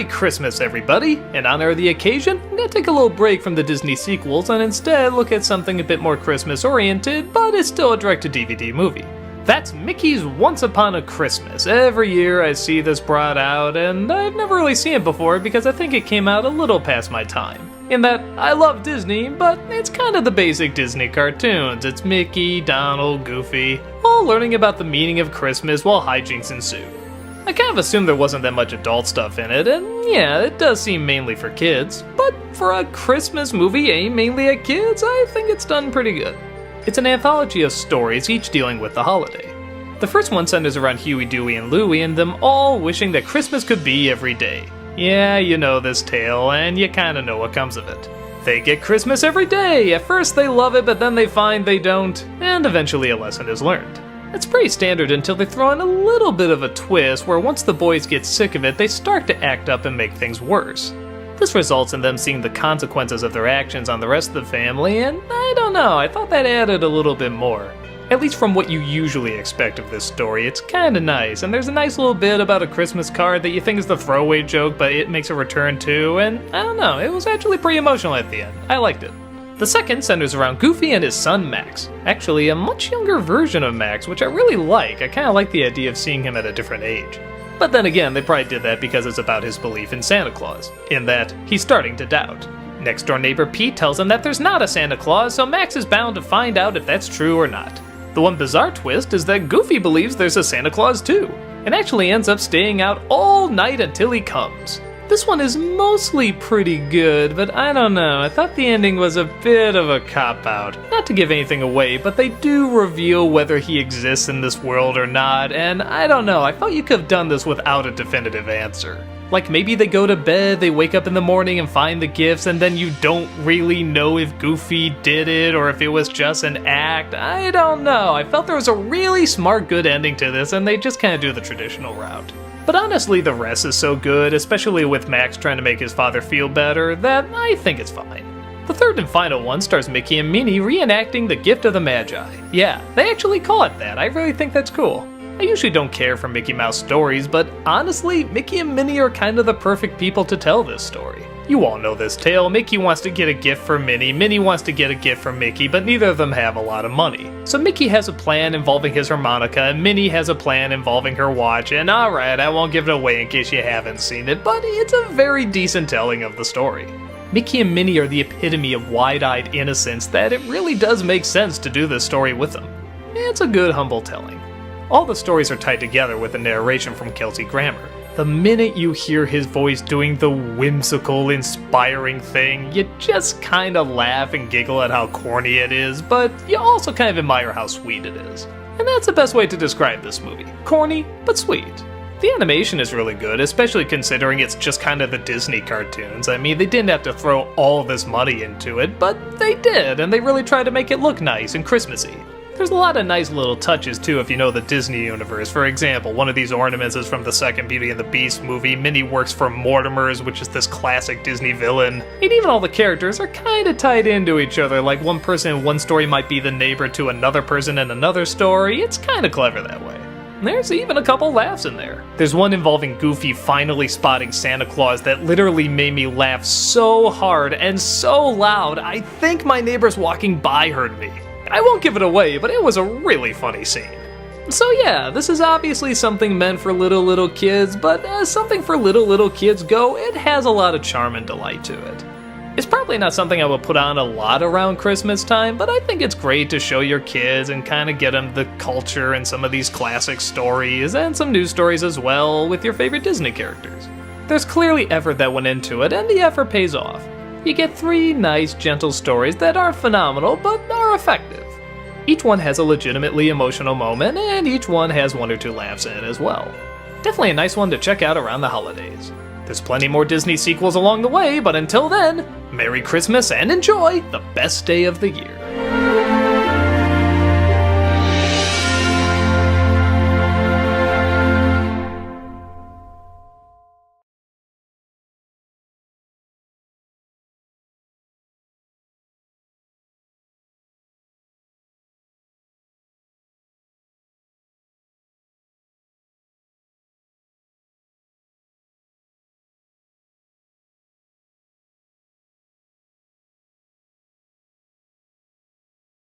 Christmas, everybody! In honor of the occasion, I'm gonna take a little break from the Disney sequels and instead look at something a bit more Christmas-oriented, but is still a direct-to-DVD movie. That's Mickey's Once Upon a Christmas. Every year I see this brought out, and I've never really seen it before because I think it came out a little past my time. In that, I love Disney, but it's kind of the basic Disney cartoons. It's Mickey, Donald, Goofy, all learning about the meaning of Christmas while hijinks ensue. I kind of assumed there wasn't that much adult stuff in it, and yeah, it does seem mainly for kids, but for a Christmas movie aimed mainly at kids, I think it's done pretty good. It's an anthology of stories, each dealing with the holiday. The first one centers around Huey, Dewey, and Louie, and them all wishing that Christmas could be every day. Yeah, you know this tale, and you kinda know what comes of it. They get Christmas every day! At first they love it, but then they find they don't, and eventually a lesson is learned. It's pretty standard until they throw in a little bit of a twist where once the boys get sick of it, they start to act up and make things worse. This results in them seeing the consequences of their actions on the rest of the family, and I don't know, I thought that added a little bit more. At least from what you usually expect of this story, it's kinda nice, and there's a nice little bit about a Christmas card that you think is the throwaway joke, but it makes a return too, and I don't know, it was actually pretty emotional at the end. I liked it. The second centers around Goofy and his son Max. Actually, a much younger version of Max, which I really like. I kinda like the idea of seeing him at a different age. But then again, they probably did that because it's about his belief in Santa Claus, in that he's starting to doubt. Next door neighbor Pete tells him that there's not a Santa Claus, so Max is bound to find out if that's true or not. The one bizarre twist is that Goofy believes there's a Santa Claus too, and actually ends up staying out all night until he comes. This one is mostly pretty good, but I don't know, I thought the ending was a bit of a cop-out. Not to give anything away, but they do reveal whether he exists in this world or not, and I don't know, I felt you could have done this without a definitive answer. Like maybe they go to bed, they wake up in the morning and find the gifts, and then you don't really know if Goofy did it or if it was just an act. I don't know, I felt there was a really smart good ending to this, and they just kind of do the traditional route. But honestly, the rest is so good, especially with Max trying to make his father feel better, that I think it's fine. The third and final one stars Mickey and Minnie reenacting the Gift of the Magi. Yeah, they actually call it that. I really think that's cool. I usually don't care for Mickey Mouse stories, but honestly, Mickey and Minnie are kind of the perfect people to tell this story. You all know this tale. Mickey wants to get a gift for Minnie, Minnie wants to get a gift for Mickey, but neither of them have a lot of money. So Mickey has a plan involving his harmonica, and Minnie has a plan involving her watch, and alright, I won't give it away in case you haven't seen it, but it's a very decent telling of the story. Mickey and Minnie are the epitome of wide-eyed innocence that it really does make sense to do this story with them. It's a good, humble telling. All the stories are tied together with a narration from Kelsey Grammer. The minute you hear his voice doing the whimsical, inspiring thing, you just kinda laugh and giggle at how corny it is, but you also kind of admire how sweet it is. And that's the best way to describe this movie. Corny, but sweet. The animation is really good, especially considering it's just kind of the Disney cartoons. I mean, they didn't have to throw all this money into it, but they did, and they really tried to make it look nice and Christmassy. There's a lot of nice little touches too if you know the Disney universe. For example, one of these ornaments is from the second Beauty and the Beast movie. Minnie works for Mortimer's, which is this classic Disney villain. And even all the characters are kinda tied into each other, like one person in one story might be the neighbor to another person in another story. It's kinda clever that way. There's even a couple laughs in there. There's one involving Goofy finally spotting Santa Claus that literally made me laugh so hard and so loud, I think my neighbors walking by heard me. I won't give it away, but it was a really funny scene. So yeah, this is obviously something meant for little kids, but as something for little kids go, it has a lot of charm and delight to it. It's probably not something I would put on a lot around Christmas time, but I think it's great to show your kids and kind of get them the culture and some of these classic stories, and some new stories as well with your favorite Disney characters. There's clearly effort that went into it, and the effort pays off. You get 3 nice, gentle stories that aren't phenomenal, but are effective. Each one has a legitimately emotional moment, and each one has 1 or 2 laughs in it as well. Definitely a nice one to check out around the holidays. There's plenty more Disney sequels along the way, but until then, Merry Christmas and enjoy the best day of the year.